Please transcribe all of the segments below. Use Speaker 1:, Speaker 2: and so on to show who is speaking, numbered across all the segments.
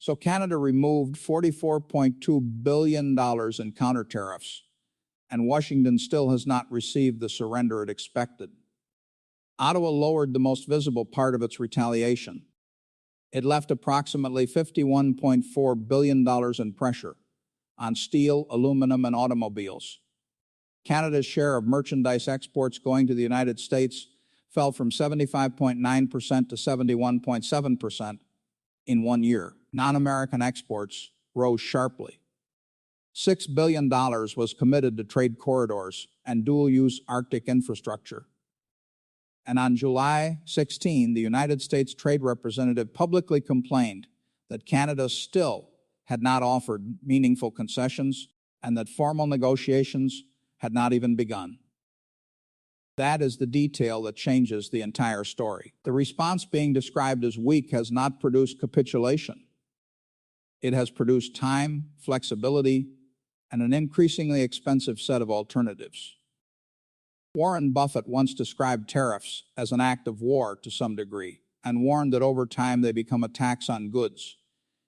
Speaker 1: So Canada removed $44.2 billion in counter tariffs, and Washington still has not received the surrender it expected. Ottawa lowered the most visible part of its retaliation. It left approximately $51.4 billion in pressure on steel, aluminum, and automobiles. Canada's share of merchandise exports going to the United States fell from 75.9% to 71.7% in 1 year. Non-American exports rose sharply. $6 billion was committed to trade corridors and dual-use Arctic infrastructure. And on July 16, the United States Trade Representative publicly complained that Canada still had not offered meaningful concessions and that formal negotiations had not even begun. That is the detail that changes the entire story. The response being described as weak has not produced capitulation. It has produced time, flexibility, and an increasingly expensive set of alternatives. Warren Buffett once described tariffs as an act of war to some degree, and warned that over time they become a tax on goods.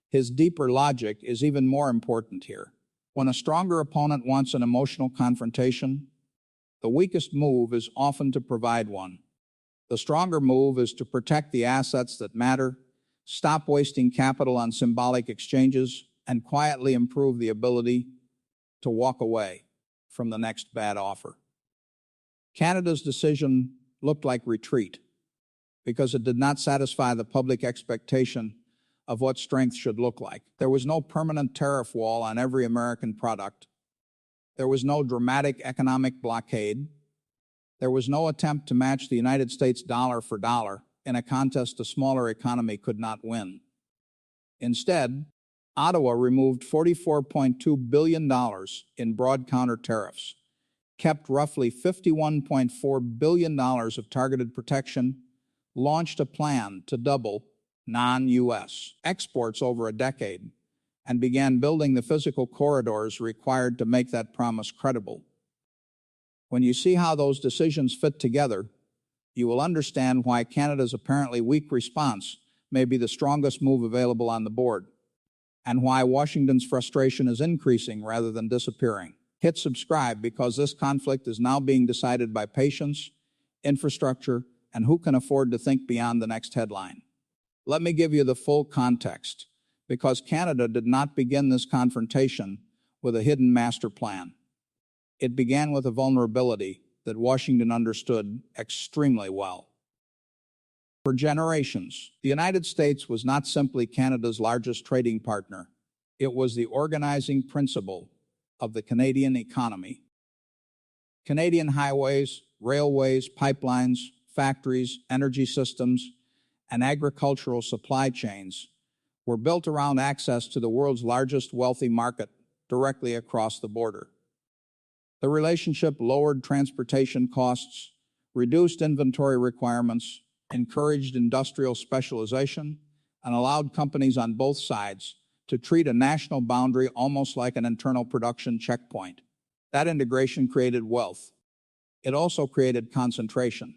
Speaker 1: His deeper logic is even more important here. When a stronger opponent wants an emotional confrontation, the weakest move is often to provide one. The stronger move is to protect the assets that matter, stop wasting capital on symbolic exchanges, and quietly improve the ability to walk away from the next bad offer. Canada's decision looked like retreat because it did not satisfy the public expectation of what strength should look like. There was no permanent tariff wall on every American product. There was no dramatic economic blockade. There was no attempt to match the United States dollar for dollar in a contest a smaller economy could not win. Instead, Ottawa removed $44.2 billion in broad counter tariffs, kept roughly $51.4 billion of targeted protection, launched a plan to double non-U.S. exports over a decade, and began building the physical corridors required to make that promise credible. When you see how those decisions fit together, you will understand why Canada's apparently weak response may be the strongest move available on the board, and why Washington's frustration is increasing rather than disappearing. Hit subscribe because this conflict is now being decided by patience, infrastructure, and who can afford to think beyond the next headline. Let me give you the full context, because Canada did not begin this confrontation with a hidden master plan. It began with a vulnerability that Washington understood extremely well. For generations, the United States was not simply Canada's largest trading partner. It was the organizing principle of the Canadian economy. Canadian highways, railways, pipelines, factories, energy systems, and agricultural supply chains were built around access to the world's largest wealthy market directly across the border. The relationship lowered transportation costs, reduced inventory requirements, encouraged industrial specialization, and allowed companies on both sides to treat a national boundary almost like an internal production checkpoint. That integration created wealth. It also created concentration.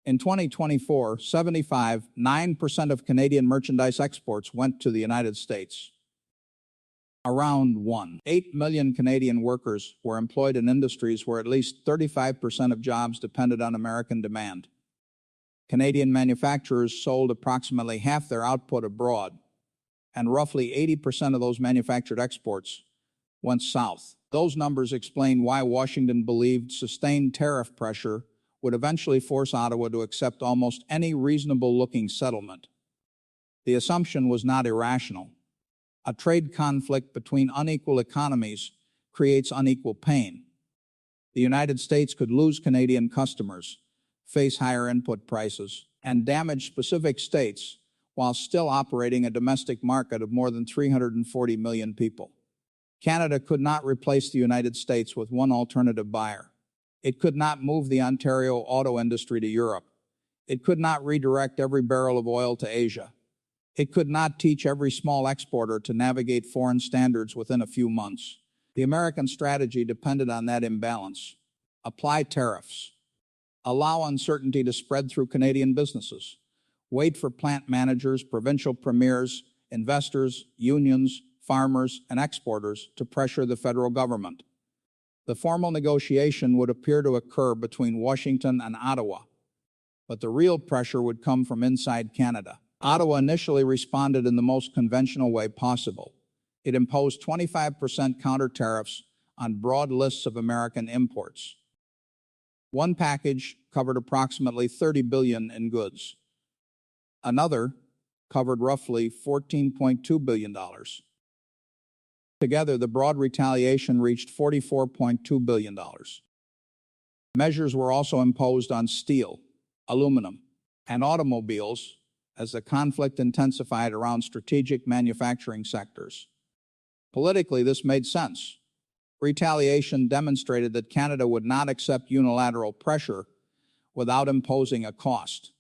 Speaker 1: In 2024, 9% of Canadian merchandise exports went to the United States. Around 1.8 million Canadian workers were employed in industries where at least 35% of jobs depended on American demand. Canadian manufacturers sold approximately half their output abroad, and roughly 80% of those manufactured exports went south. Those numbers explain why Washington believed sustained tariff pressure would eventually force Ottawa to accept almost any reasonable-looking settlement. The assumption was not irrational. A trade conflict between unequal economies creates unequal pain. The United States could lose Canadian customers, face higher input prices, and damage specific states while still operating a domestic market of more than 340 million people. Canada could not replace the United States with one alternative buyer. It could not move the Ontario auto industry to Europe. It could not redirect every barrel of oil to Asia. It could not teach every small exporter to navigate foreign standards within a few months. The American strategy depended on that imbalance. Apply tariffs. Allow uncertainty to spread through Canadian businesses. Wait for plant managers, provincial premiers, investors, unions, farmers, and exporters to pressure the federal government. The formal negotiation would appear to occur between Washington and Ottawa, but the real pressure would come from inside Canada. Ottawa initially responded in the most conventional way possible. It imposed 25% counter tariffs on broad lists of American imports. One package covered approximately $30 billion in goods. Another covered roughly $14.2 billion. Together, the broad retaliation reached $44.2 billion. Measures were also imposed on steel, aluminum, and automobiles as the conflict intensified around strategic manufacturing sectors. Politically, this made sense. Retaliation demonstrated that Canada would not accept unilateral pressure without imposing a cost.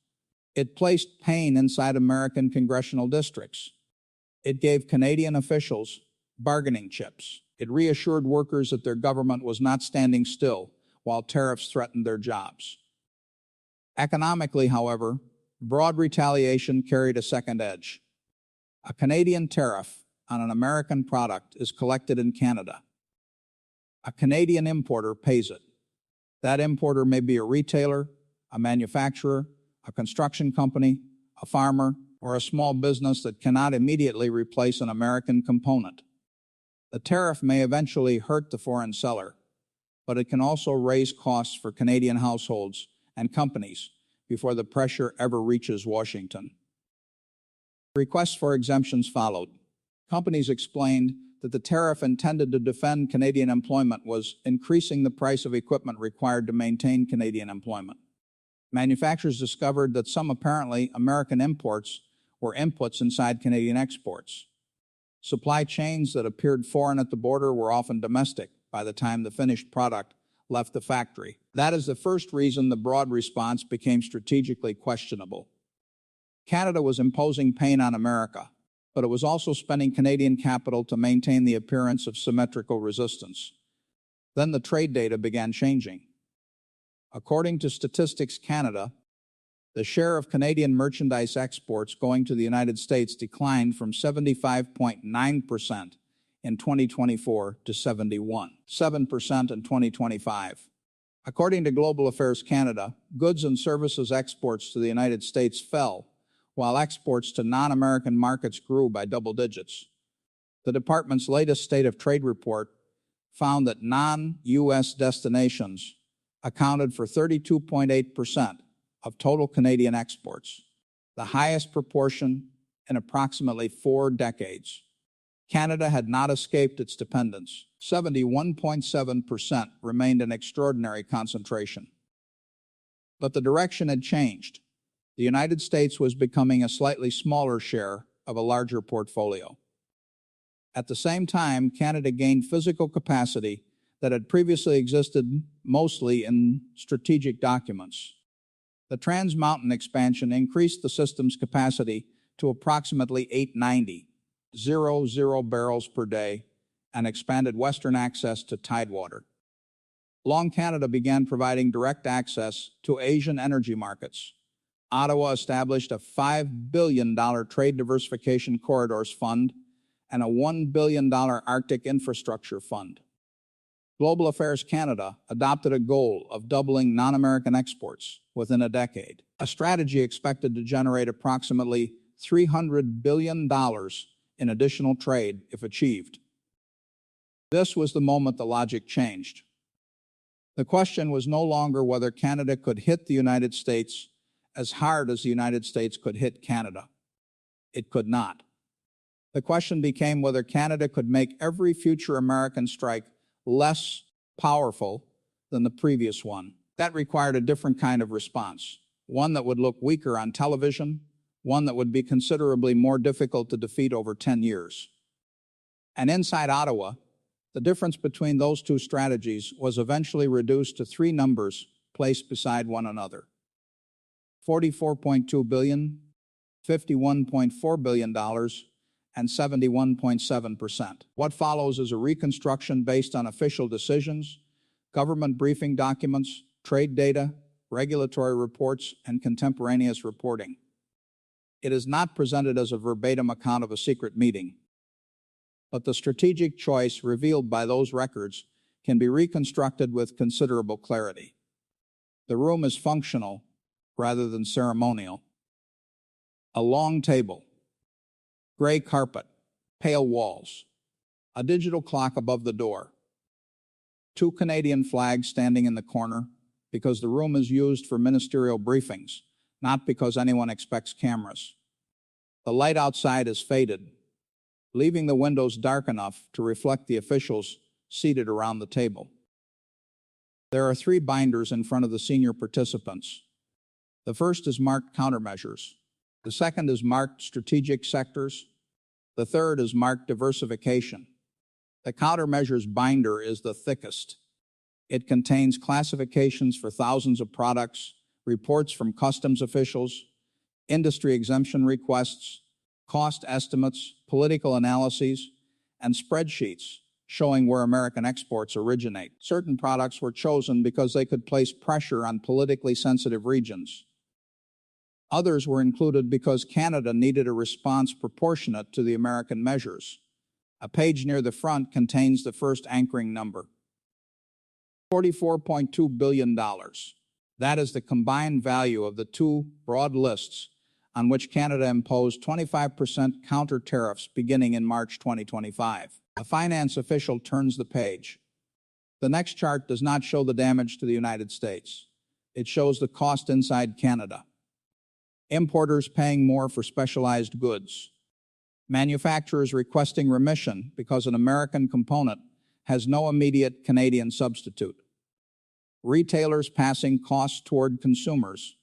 Speaker 1: It placed pain inside American congressional districts. It gave Canadian officials bargaining chips. It reassured workers that their government was not standing still while tariffs threatened their jobs. Economically, however, broad retaliation carried a second edge. A Canadian tariff on an American product is collected in Canada. A Canadian importer pays it. That importer may be a retailer, a manufacturer, a construction company, a farmer, or a small business that cannot immediately replace an American component. The tariff may eventually hurt the foreign seller, but it can also raise costs for Canadian households and companies before the pressure ever reaches Washington. Requests for exemptions followed. Companies explained that the tariff intended to defend Canadian employment was increasing the price of equipment required to maintain Canadian employment. Manufacturers discovered that some apparently American imports were inputs inside Canadian exports. Supply chains that appeared foreign at the border were often domestic by the time the finished product left the factory. That is the first reason the broad response became strategically questionable. Canada was imposing pain on America, but it was also spending Canadian capital to maintain the appearance of symmetrical resistance. Then the trade data began changing. According to Statistics Canada, the share of Canadian merchandise exports going to the United States declined from 75.9% in 2024 to 71.7% in 2025. According to Global Affairs Canada, goods and services exports to the United States fell, while exports to non-American markets grew by double digits. The department's latest State of Trade report found that non-U.S. destinations accounted for 32.8% of total Canadian exports, the highest proportion in approximately 4 decades. Canada had not escaped its dependence. 71.7% remained an extraordinary concentration. But the direction had changed. The United States was becoming a slightly smaller share of a larger portfolio. At the same time, Canada gained physical capacity that had previously existed mostly in strategic documents. The Trans Mountain expansion increased the system's capacity to approximately 890,000 barrels per day and expanded western access to tidewater. Long Canada began providing direct access to Asian energy markets. Ottawa established a $5 billion Trade Diversification Corridors Fund and a $1 billion Arctic Infrastructure Fund. Global Affairs Canada adopted a goal of doubling non-American exports within a decade, a strategy expected to generate approximately $300 billion in additional trade if achieved. This was the moment the logic changed. The question was no longer whether Canada could hit the United States as hard as the United States could hit Canada. It could not. The question became whether Canada could make every future American strike less powerful than the previous one. That required a different kind of response, one that would look weaker on television, one that would be considerably more difficult to defeat over 10 years. And inside Ottawa, the difference between those two strategies was eventually reduced to 3 numbers placed beside one another: $44.2 billion, $51.4 billion, and 71.7%. What follows is a reconstruction based on official decisions, government briefing documents, trade data, regulatory reports, and contemporaneous reporting. It is not presented as a verbatim account of a secret meeting, but the strategic choice revealed by those records can be reconstructed with considerable clarity. The room is functional rather than ceremonial. A long table, gray carpet, pale walls, a digital clock above the door, 2 Canadian flags standing in the corner because the room is used for ministerial briefings, not because anyone expects cameras. The light outside is faded, leaving the windows dark enough to reflect the officials seated around the table. There are 3 binders in front of the senior participants. The first is marked countermeasures. The second is marked strategic sectors. The third is marked diversification. The countermeasures binder is the thickest. It contains classifications for thousands of products, reports from customs officials, industry exemption requests, cost estimates, political analyses, and spreadsheets showing where American exports originate. Certain products were chosen because they could place pressure on politically sensitive regions. Others were included because Canada needed a response proportionate to the American measures. A page near the front contains the first anchoring number. $44.2 billion. That is the combined value of the 2 broad lists on which Canada imposed 25% counter tariffs beginning in March 2025. A finance official turns the page. The next chart does not show the damage to the United States. It shows the cost inside Canada. Importers paying more for specialized goods. Manufacturers requesting remission because an American component has no immediate Canadian substitute. Retailers passing costs toward consumers.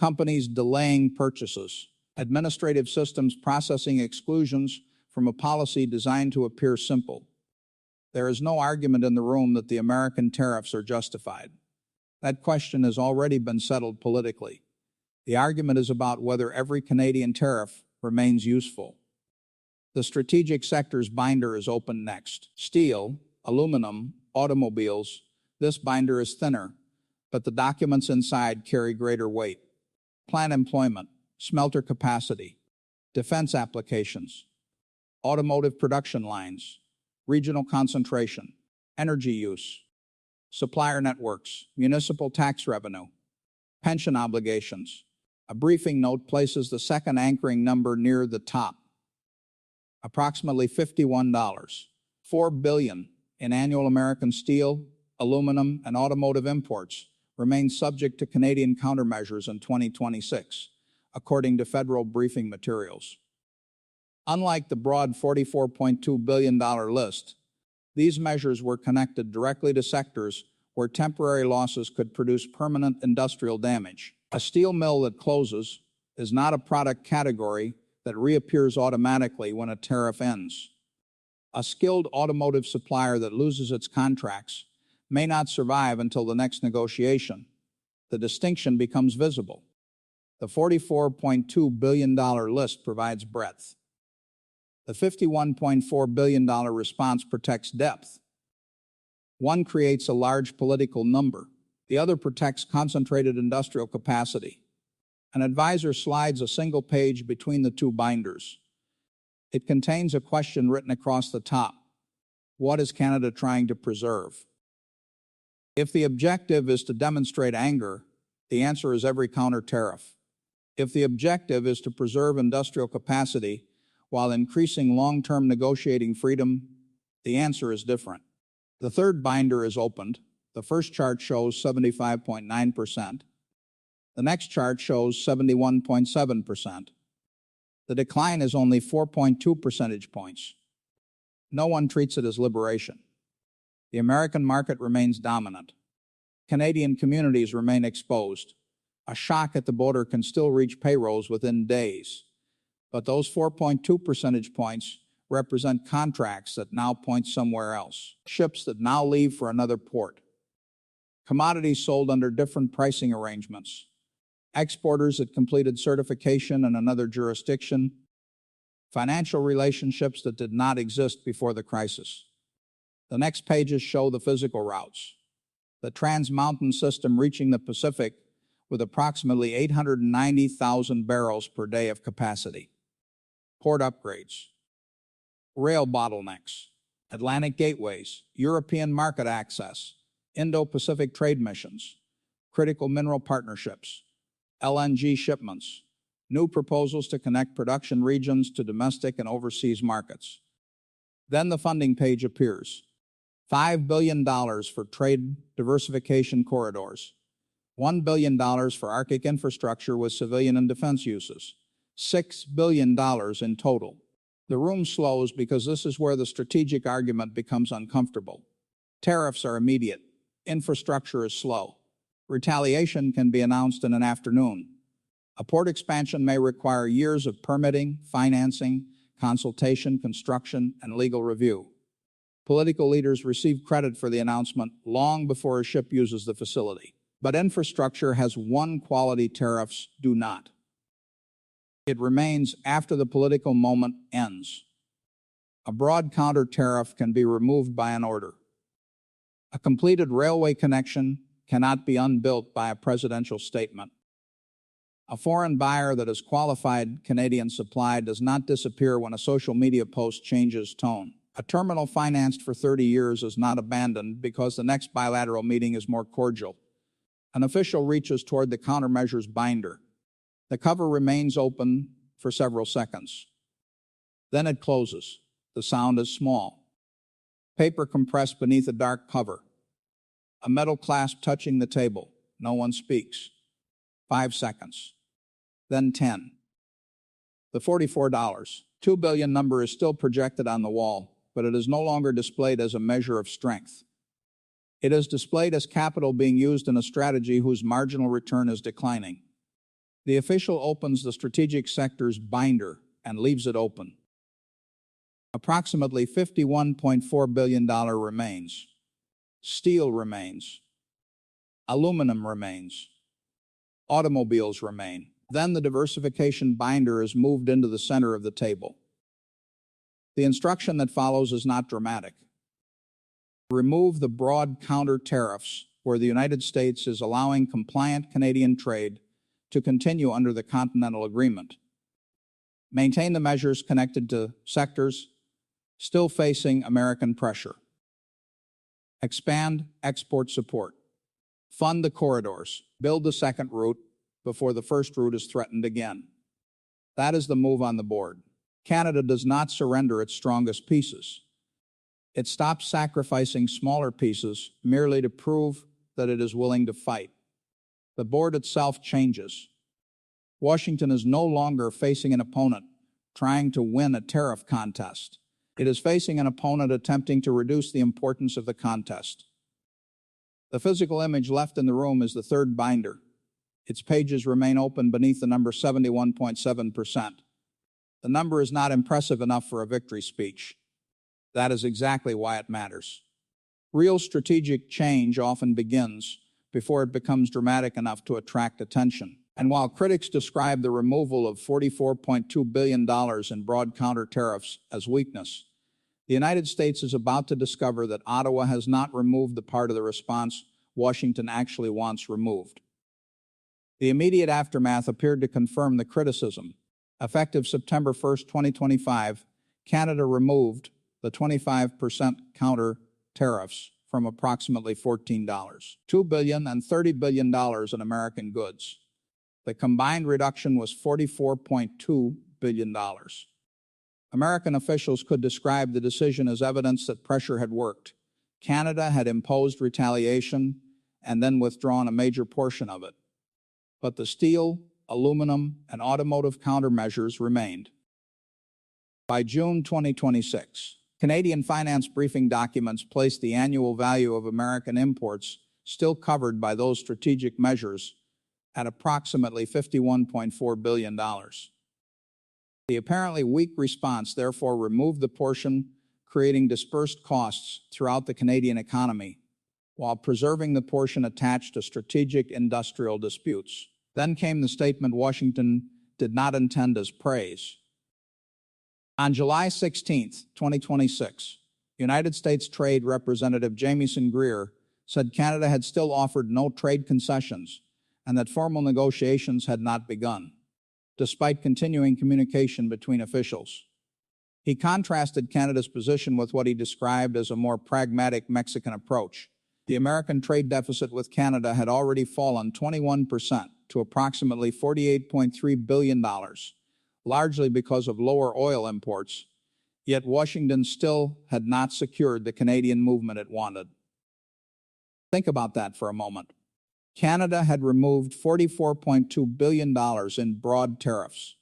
Speaker 1: Companies delaying purchases. Administrative systems processing exclusions from a policy designed to appear simple. There is no argument in the room that the American tariffs are justified. That question has already been settled politically. The argument is about whether every Canadian tariff remains useful. The strategic sectors binder is open next. Steel, aluminum, automobiles. This binder is thinner, but the documents inside carry greater weight. Plant employment, smelter capacity, defense applications, automotive production lines, regional concentration, energy use, supplier networks, municipal tax revenue, pension obligations. A briefing note places the second anchoring number near the top. Approximately $51, $4 billion in annual American steel, aluminum, and automotive imports remain subject to Canadian countermeasures in 2026, according to federal briefing materials. Unlike the broad $44.2 billion list, these measures were connected directly to sectors where temporary losses could produce permanent industrial damage. A steel mill that closes is not a product category that reappears automatically when a tariff ends. A skilled automotive supplier that loses its contracts may not survive until the next negotiation. The distinction becomes visible. The $44.2 billion list provides breadth. The $51.4 billion response protects depth. One creates a large political number. The other protects concentrated industrial capacity. An advisor slides a single page between the 2 binders. It contains a question written across the top. What is Canada trying to preserve? If the objective is to demonstrate anger, the answer is every counter tariff. If the objective is to preserve industrial capacity while increasing long-term negotiating freedom, the answer is different. The third binder is opened. The first chart shows 75.9%. The next chart shows 71.7%. The decline is only 4.2 percentage points. No one treats it as liberation. The American market remains dominant. Canadian communities remain exposed. A shock at the border can still reach payrolls within days. But those 4.2 percentage points represent contracts that now point somewhere else. Ships that now leave for another port. Commodities sold under different pricing arrangements. Exporters that completed certification in another jurisdiction. Financial relationships that did not exist before the crisis. The next pages show the physical routes. The Trans Mountain system reaching the Pacific with approximately 890,000 barrels per day of capacity. Port upgrades, rail bottlenecks, Atlantic gateways, European market access, Indo-Pacific trade missions, critical mineral partnerships, LNG shipments, new proposals to connect production regions to domestic and overseas markets. Then the funding page appears. $5 billion for trade diversification corridors, $1 billion for Arctic infrastructure with civilian and defense uses, $6 billion in total. The room slows because this is where the strategic argument becomes uncomfortable. Tariffs are immediate. Infrastructure is slow. Retaliation can be announced in an afternoon. A port expansion may require years of permitting, financing, consultation, construction, and legal review. Political leaders receive credit for the announcement long before a ship uses the facility. But infrastructure has one quality tariffs do not. It remains after the political moment ends. A broad counter tariff can be removed by an order. A completed railway connection cannot be unbuilt by a presidential statement. A foreign buyer that has qualified Canadian supply does not disappear when a social media post changes tone. A terminal financed for 30 years is not abandoned because the next bilateral meeting is more cordial. An official reaches toward the countermeasures binder. The cover remains open for several seconds. Then it closes. The sound is small. Paper compressed beneath a dark cover. A metal clasp touching the table. No one speaks. 5 seconds. Then 10. The $44, $2 billion number is still projected on the wall, but it is no longer displayed as a measure of strength. It is displayed as capital being used in a strategy whose marginal return is declining. The official opens the strategic sector's binder and leaves it open. Approximately $51.4 billion remains. Steel remains. Aluminum remains. Automobiles remain. Then the diversification binder is moved into the center of the table. The instruction that follows is not dramatic. Remove the broad counter tariffs where the United States is allowing compliant Canadian trade to continue under the Continental Agreement. Maintain the measures connected to sectors still facing American pressure. Expand export support. Fund the corridors. Build the second route before the first route is threatened again. That is the move on the board. Canada does not surrender its strongest pieces. It stops sacrificing smaller pieces merely to prove that it is willing to fight. The board itself changes. Washington is no longer facing an opponent trying to win a tariff contest. It is facing an opponent attempting to reduce the importance of the contest. The physical image left in the room is the third binder. Its pages remain open beneath the number 71.7%. The number is not impressive enough for a victory speech. That is exactly why it matters. Real strategic change often begins before it becomes dramatic enough to attract attention. And while critics describe the removal of $44.2 billion in broad counter tariffs as weakness, the United States is about to discover that Ottawa has not removed the part of the response Washington actually wants removed. The immediate aftermath appeared to confirm the criticism. Effective September 1, 2025, Canada removed the 25% counter tariffs from approximately $14, $2 billion and $30 billion in American goods. The combined reduction was $44.2 billion. American officials could describe the decision as evidence that pressure had worked. Canada had imposed retaliation and then withdrawn a major portion of it. But the steel, aluminum, and automotive countermeasures remained. By June 2026, Canadian finance briefing documents placed the annual value of American imports still covered by those strategic measures at approximately $51.4 billion. The apparently weak response therefore removed the portion, creating dispersed costs throughout the Canadian economy, while preserving the portion attached to strategic industrial disputes. Then came the statement Washington did not intend as praise. On July 16, 2026, United States Trade Representative Jamieson Greer said Canada had still offered no trade concessions, and that formal negotiations had not begun, despite continuing communication between officials. He contrasted Canada's position with what he described as a more pragmatic Mexican approach. The American trade deficit with Canada had already fallen 21% to approximately $48.3 billion, largely because of lower oil imports, yet Washington still had not secured the Canadian movement it wanted. Think about that for a moment. Canada had removed $44.2 billion in broad tariffs.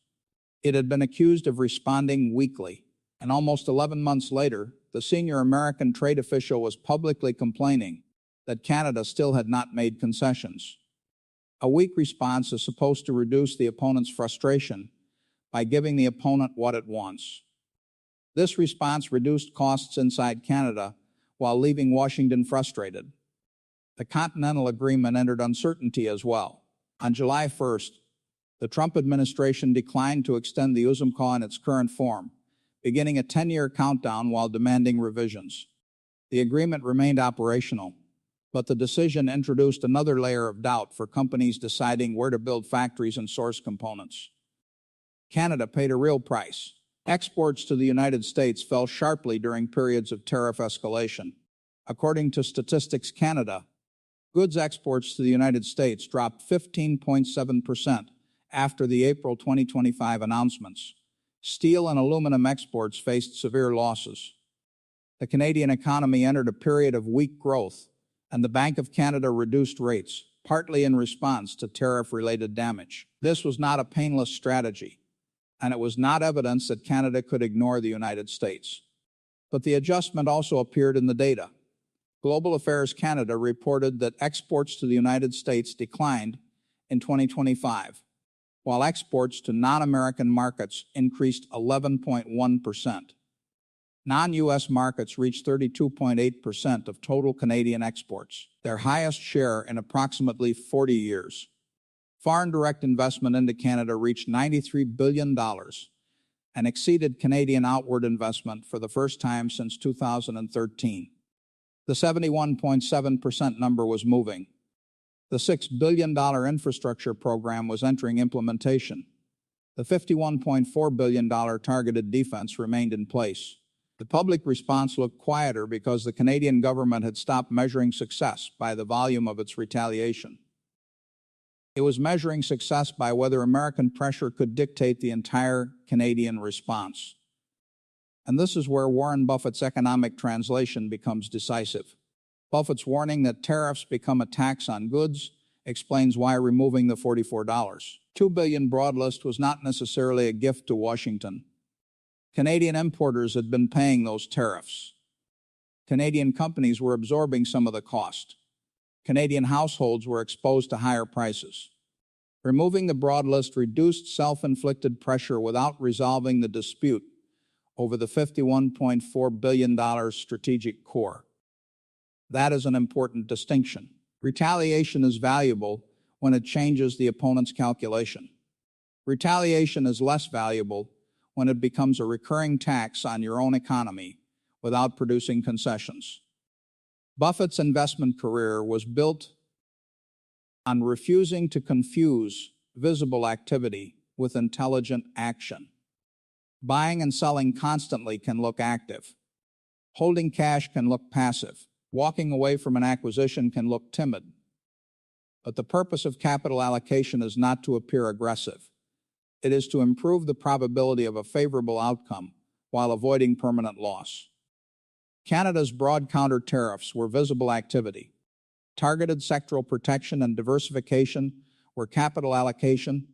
Speaker 1: It had been accused of responding weakly, and almost 11 months later, the senior American trade official was publicly complaining that Canada still had not made concessions. A weak response is supposed to reduce the opponent's frustration by giving the opponent what it wants. This response reduced costs inside Canada while leaving Washington frustrated. The Continental Agreement entered uncertainty as well. On July 1st, the Trump administration declined to extend the USMCA in its current form, beginning a 10-year countdown while demanding revisions. The agreement remained operational, but the decision introduced another layer of doubt for companies deciding where to build factories and source components. Canada paid a real price. Exports to the United States fell sharply during periods of tariff escalation. According to Statistics Canada, goods exports to the United States dropped 15.7% after the April 2025 announcements. Steel and aluminum exports faced severe losses. The Canadian economy entered a period of weak growth, and the Bank of Canada reduced rates, partly in response to tariff-related damage. This was not a painless strategy, and it was not evidence that Canada could ignore the United States. But the adjustment also appeared in the data. Global Affairs Canada reported that exports to the United States declined in 2025, while exports to non-American markets increased 11.1%. Non-U.S. markets reached 32.8% of total Canadian exports, their highest share in approximately 40 years. Foreign direct investment into Canada reached $93 billion and exceeded Canadian outward investment for the first time since 2013. The 71.7% number was moving. The $6 billion infrastructure program was entering implementation. The $51.4 billion targeted defense remained in place. The public response looked quieter because the Canadian government had stopped measuring success by the volume of its retaliation. It was measuring success by whether American pressure could dictate the entire Canadian response. And this is where Warren Buffett's economic translation becomes decisive. Buffett's warning that tariffs become a tax on goods explains why removing the $44.2 billion broad list was not necessarily a gift to Washington. Canadian importers had been paying those tariffs. Canadian companies were absorbing some of the cost. Canadian households were exposed to higher prices. Removing the broad list reduced self-inflicted pressure without resolving the dispute over the $51.4 billion strategic core. That is an important distinction. Retaliation is valuable when it changes the opponent's calculation. Retaliation is less valuable when it becomes a recurring tax on your own economy without producing concessions. Buffett's investment career was built on refusing to confuse visible activity with intelligent action. Buying and selling constantly can look active. Holding cash can look passive. Walking away from an acquisition can look timid. But the purpose of capital allocation is not to appear aggressive. It is to improve the probability of a favorable outcome while avoiding permanent loss. Canada's broad counter tariffs were visible activity. Targeted sectoral protection and diversification were capital allocation.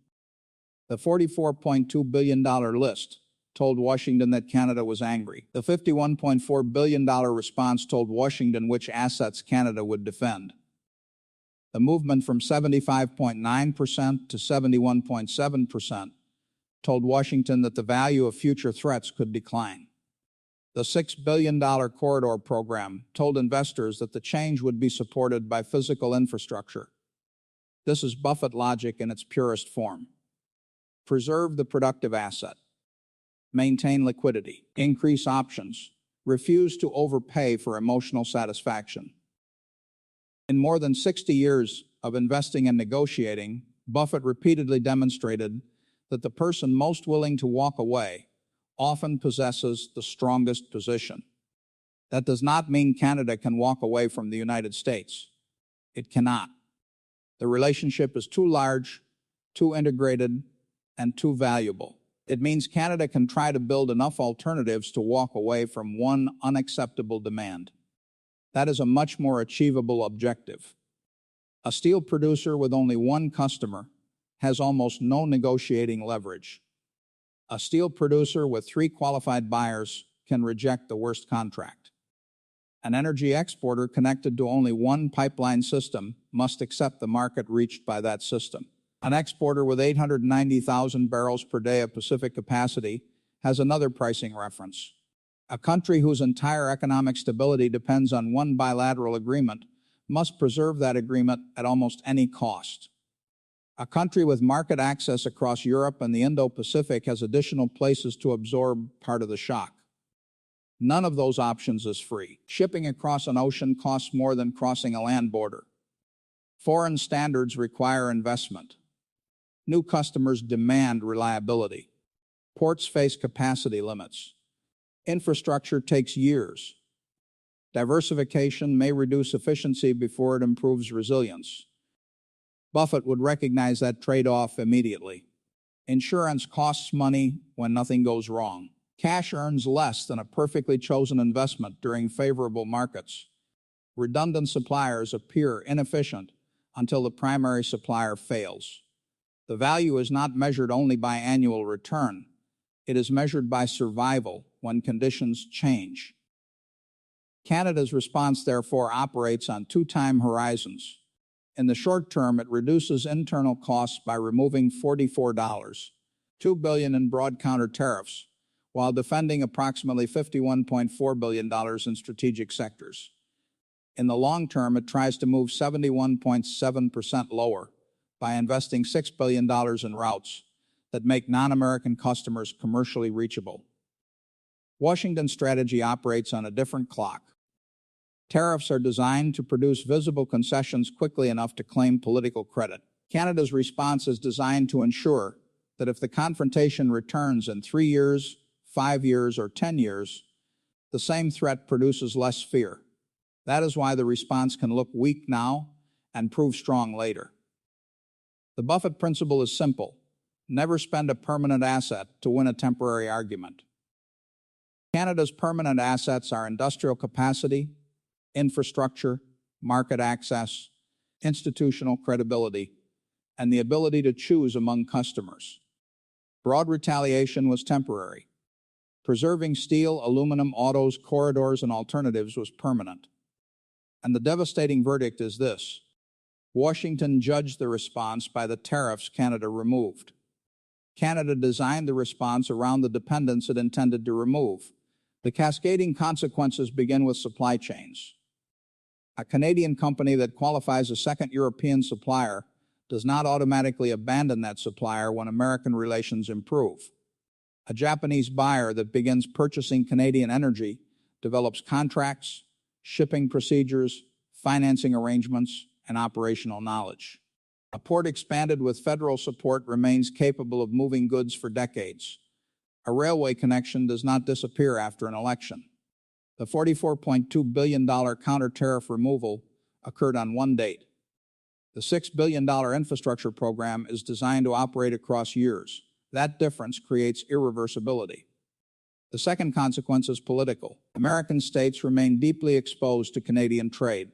Speaker 1: The $44.2 billion list told Washington that Canada was angry. The $51.4 billion response told Washington which assets Canada would defend. The movement from 75.9% to 71.7% told Washington that the value of future threats could decline. The $6 billion corridor program told investors that the change would be supported by physical infrastructure. This is Buffett logic in its purest form. Preserve the productive asset. Maintain liquidity. Increase options. Refuse to overpay for emotional satisfaction. In more than 60 years of investing and negotiating, Buffett repeatedly demonstrated that the person most willing to walk away often possesses the strongest position. That does not mean Canada can walk away from the United States. It cannot. The relationship is too large, too integrated, and too valuable. It means Canada can try to build enough alternatives to walk away from one unacceptable demand. That is a much more achievable objective. A steel producer with only one customer has almost no negotiating leverage. A steel producer with 3 qualified buyers can reject the worst contract. An energy exporter connected to only one pipeline system must accept the market reached by that system. An exporter with 890,000 barrels per day of Pacific capacity has another pricing reference. A country whose entire economic stability depends on one bilateral agreement must preserve that agreement at almost any cost. A country with market access across Europe and the Indo-Pacific has additional places to absorb part of the shock. None of those options is free. Shipping across an ocean costs more than crossing a land border. Foreign standards require investment. New customers demand reliability. Ports face capacity limits. Infrastructure takes years. Diversification may reduce efficiency before it improves resilience. Buffett would recognize that trade-off immediately. Insurance costs money when nothing goes wrong. Cash earns less than a perfectly chosen investment during favorable markets. Redundant suppliers appear inefficient until the primary supplier fails. The value is not measured only by annual return. It is measured by survival when conditions change. Canada's response, therefore, operates on 2 time horizons. In the short term, it reduces internal costs by removing $44.2 billion in broad counter tariffs, while defending approximately $51.4 billion in strategic sectors. In the long term, it tries to move 71.7% lower by investing $6 billion in routes that make non-American customers commercially reachable. Washington's strategy operates on a different clock. Tariffs are designed to produce visible concessions quickly enough to claim political credit. Canada's response is designed to ensure that if the confrontation returns in 3 years, 5 years, or 10 years, the same threat produces less fear. That is why the response can look weak now and prove strong later. The Buffett principle is simple. Never spend a permanent asset to win a temporary argument. Canada's permanent assets are industrial capacity, infrastructure, market access, institutional credibility, and the ability to choose among customers. Broad retaliation was temporary. Preserving steel, aluminum, autos, corridors, and alternatives was permanent. And the devastating verdict is this: Washington judged the response by the tariffs Canada removed. Canada designed the response around the dependence it intended to remove. The cascading consequences begin with supply chains. A Canadian company that qualifies a second European supplier does not automatically abandon that supplier when American relations improve. A Japanese buyer that begins purchasing Canadian energy develops contracts, shipping procedures, financing arrangements, and operational knowledge. A port expanded with federal support remains capable of moving goods for decades. A railway connection does not disappear after an election. The $44.2 billion counter-tariff removal occurred on one date. The $6 billion infrastructure program is designed to operate across years. That difference creates irreversibility. The second consequence is political. American states remain deeply exposed to Canadian trade.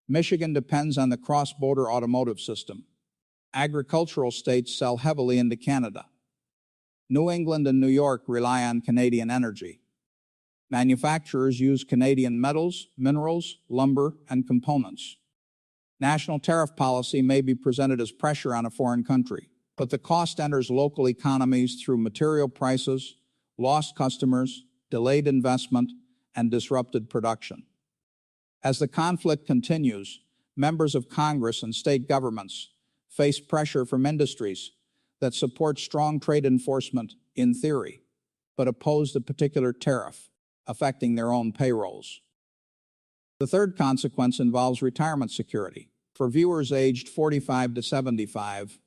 Speaker 1: Michigan depends on the cross-border automotive system. Agricultural states sell heavily into Canada. New England and New York rely on Canadian energy. Manufacturers use Canadian metals, minerals, lumber, and components. National tariff policy may be presented as pressure on a foreign country, but the cost enters local economies through material prices, lost customers, delayed investment, and disrupted production. As the conflict continues, members of Congress and state governments face pressure from industries that support strong trade enforcement in theory, but oppose the particular tariff, affecting their own payrolls. The third consequence involves retirement security. For viewers aged 45 to 75,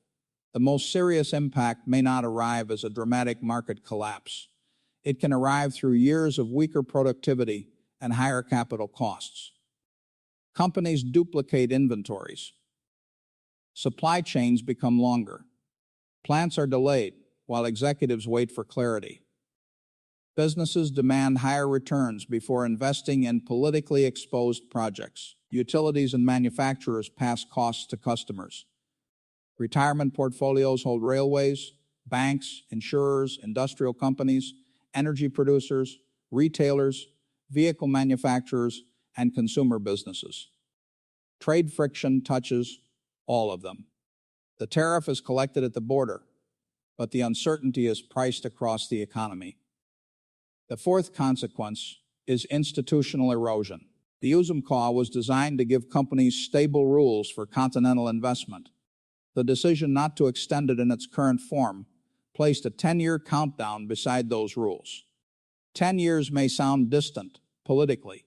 Speaker 1: the most serious impact may not arrive as a dramatic market collapse. It can arrive through years of weaker productivity and higher capital costs. Companies duplicate inventories. Supply chains become longer. Plants are delayed while executives wait for clarity. Businesses demand higher returns before investing in politically exposed projects. Utilities and manufacturers pass costs to customers. Retirement portfolios hold railways, banks, insurers, industrial companies, energy producers, retailers, vehicle manufacturers, and consumer businesses. Trade friction touches all of them. The tariff is collected at the border, but the uncertainty is priced across the economy. The fourth consequence is institutional erosion. The USMCA Law was designed to give companies stable rules for continental investment. The decision not to extend it in its current form placed a 10-year countdown beside those rules. 10 years may sound distant politically.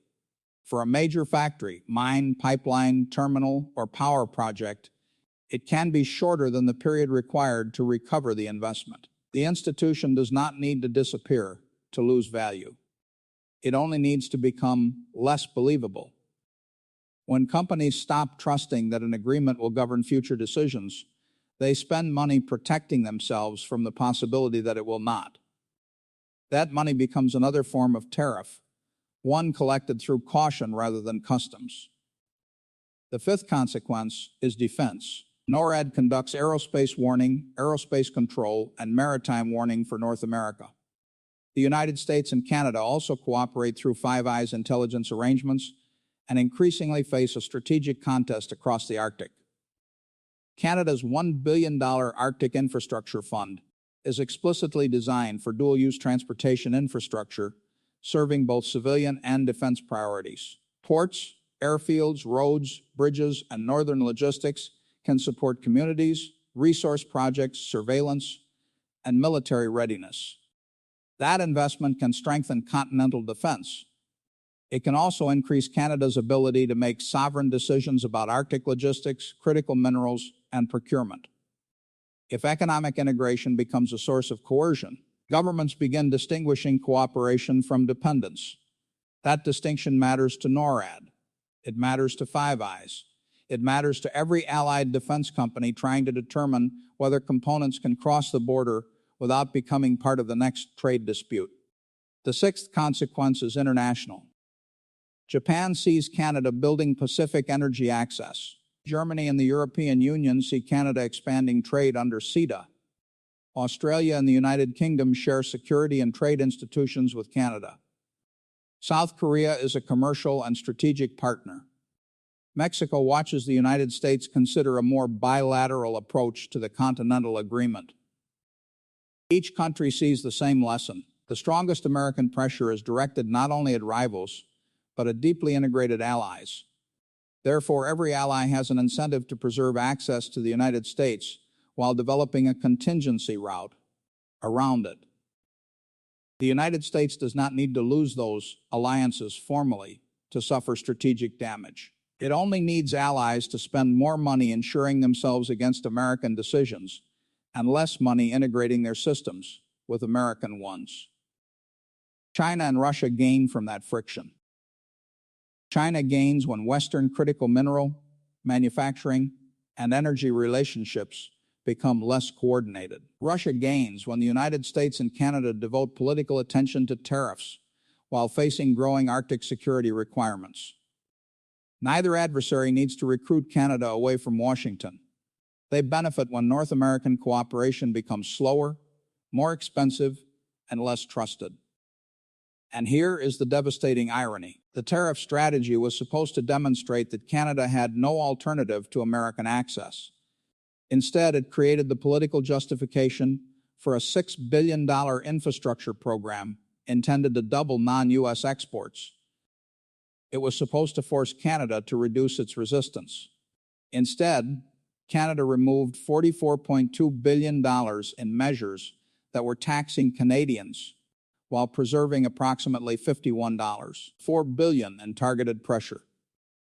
Speaker 1: For a major factory, mine, pipeline, terminal, or power project, it can be shorter than the period required to recover the investment. The institution does not need to disappear to lose value. It only needs to become less believable. When companies stop trusting that an agreement will govern future decisions, they spend money protecting themselves from the possibility that it will not. That money becomes another form of tariff, one collected through caution rather than customs. The fifth consequence is defense. NORAD conducts aerospace warning, aerospace control, and maritime warning for North America. The United States and Canada also cooperate through Five Eyes intelligence arrangements and increasingly face a strategic contest across the Arctic. Canada's $1 billion Arctic Infrastructure Fund is explicitly designed for dual-use transportation infrastructure, serving both civilian and defense priorities. Ports, airfields, roads, bridges, and northern logistics can support communities, resource projects, surveillance, and military readiness. That investment can strengthen continental defense. It can also increase Canada's ability to make sovereign decisions about Arctic logistics, critical minerals, and procurement. If economic integration becomes a source of coercion, governments begin distinguishing cooperation from dependence. That distinction matters to NORAD. It matters to Five Eyes. It matters to every allied defense company trying to determine whether components can cross the border without becoming part of the next trade dispute. The sixth consequence is international. Japan sees Canada building Pacific energy access. Germany and the European Union see Canada expanding trade under CETA. Australia and the United Kingdom share security and trade institutions with Canada. South Korea is a commercial and strategic partner. Mexico watches the United States consider a more bilateral approach to the Continental Agreement. Each country sees the same lesson. The strongest American pressure is directed not only at rivals, but at deeply integrated allies. Therefore, every ally has an incentive to preserve access to the United States while developing a contingency route around it. The United States does not need to lose those alliances formally to suffer strategic damage. It only needs allies to spend more money insuring themselves against American decisions and less money integrating their systems with American ones. China and Russia gain from that friction. China gains when Western critical mineral, manufacturing, and energy relationships become less coordinated. Russia gains when the United States and Canada devote political attention to tariffs while facing growing Arctic security requirements. Neither adversary needs to recruit Canada away from Washington. They benefit when North American cooperation becomes slower, more expensive, and less trusted. And here is the devastating irony. The tariff strategy was supposed to demonstrate that Canada had no alternative to American access. Instead, it created the political justification for a $6 billion infrastructure program intended to double non-U.S. exports. It was supposed to force Canada to reduce its resistance. Instead, Canada removed $44.2 billion in measures that were taxing Canadians while preserving approximately $4 billion in targeted pressure.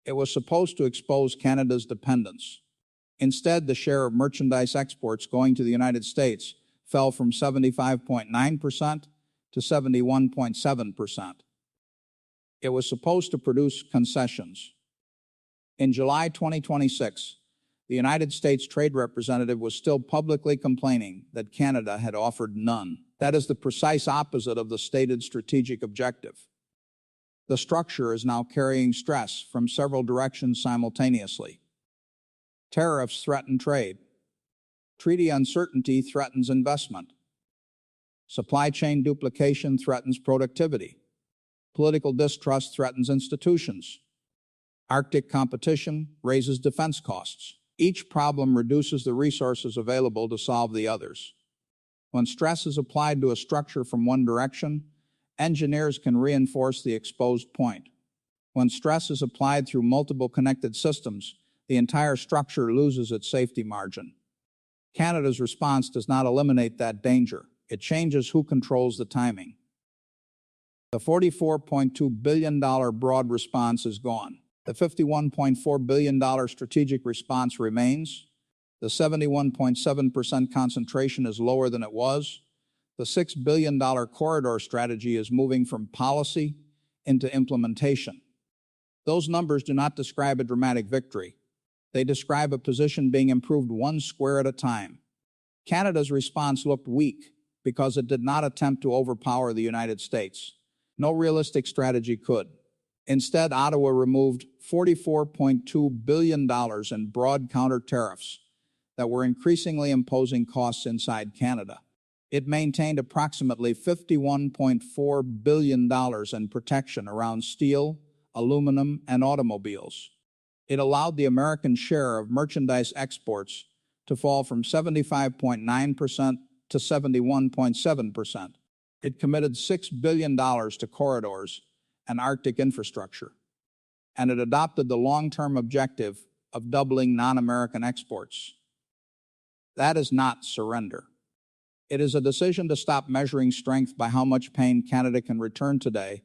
Speaker 1: It was supposed to expose Canada's dependence. Instead, the share of merchandise exports going to the United States fell from 75.9% to 71.7%. It was supposed to produce concessions. In July 2026, the United States Trade Representative was still publicly complaining that Canada had offered none. That is the precise opposite of the stated strategic objective. The structure is now carrying stress from several directions simultaneously. Tariffs threaten trade. Treaty uncertainty threatens investment. Supply chain duplication threatens productivity. Political distrust threatens institutions. Arctic competition raises defense costs. Each problem reduces the resources available to solve the others. When stress is applied to a structure from one direction, engineers can reinforce the exposed point. When stress is applied through multiple connected systems, the entire structure loses its safety margin. Canada's response does not eliminate that danger. It changes who controls the timing. The $44.2 billion broad response is gone. The $51.4 billion strategic response remains. The 71.7% concentration is lower than it was. The $6 billion corridor strategy is moving from policy into implementation. Those numbers do not describe a dramatic victory. They describe a position being improved one square at a time. Canada's response looked weak because it did not attempt to overpower the United States. No realistic strategy could. Instead, Ottawa removed $44.2 billion in broad counter tariffs that were increasingly imposing costs inside Canada. It maintained approximately $51.4 billion in protection around steel, aluminum, and automobiles. It allowed the American share of merchandise exports to fall from 75.9% to 71.7%. It committed $6 billion to corridors and Arctic infrastructure, and it adopted the long-term objective of doubling non-American exports. That is not surrender. It is a decision to stop measuring strength by how much pain Canada can return today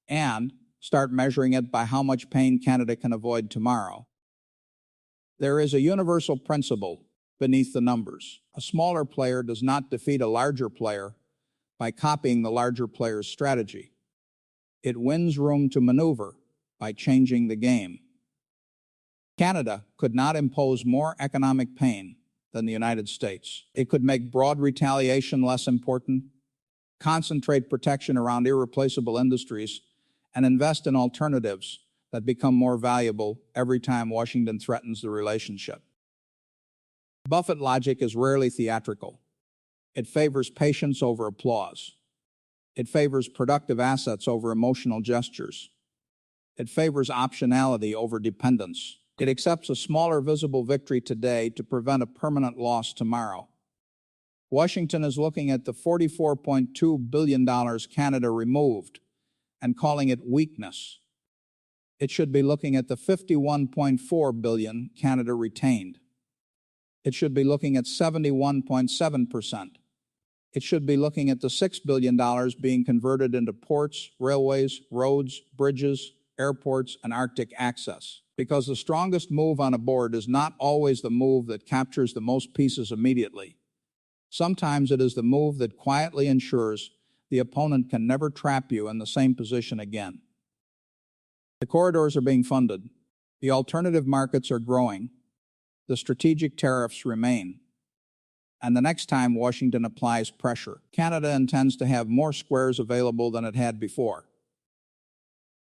Speaker 1: and start measuring it by how much pain Canada can avoid tomorrow. There is a universal principle beneath the numbers. A smaller player does not defeat a larger player by copying the larger player's strategy. It wins room to maneuver by changing the game. Canada could not impose more economic pain than the United States. It could make broad retaliation less important, concentrate protection around irreplaceable industries, and invest in alternatives that become more valuable every time Washington threatens the relationship. Buffett logic is rarely theatrical. It favors patience over applause. It favors productive assets over emotional gestures. It favors optionality over dependence. It accepts a smaller visible victory today to prevent a permanent loss tomorrow. Washington is looking at the $44.2 billion Canada removed and calling it weakness. It should be looking at the $51.4 billion Canada retained. It should be looking at 71.7%. It should be looking at the $6 billion being converted into ports, railways, roads, bridges, airports, and Arctic access. Because the strongest move on a board is not always the move that captures the most pieces immediately. Sometimes it is the move that quietly ensures the opponent can never trap you in the same position again. The corridors are being funded. The alternative markets are growing. The strategic tariffs remain. And the next time Washington applies pressure, Canada intends to have more squares available than it had before.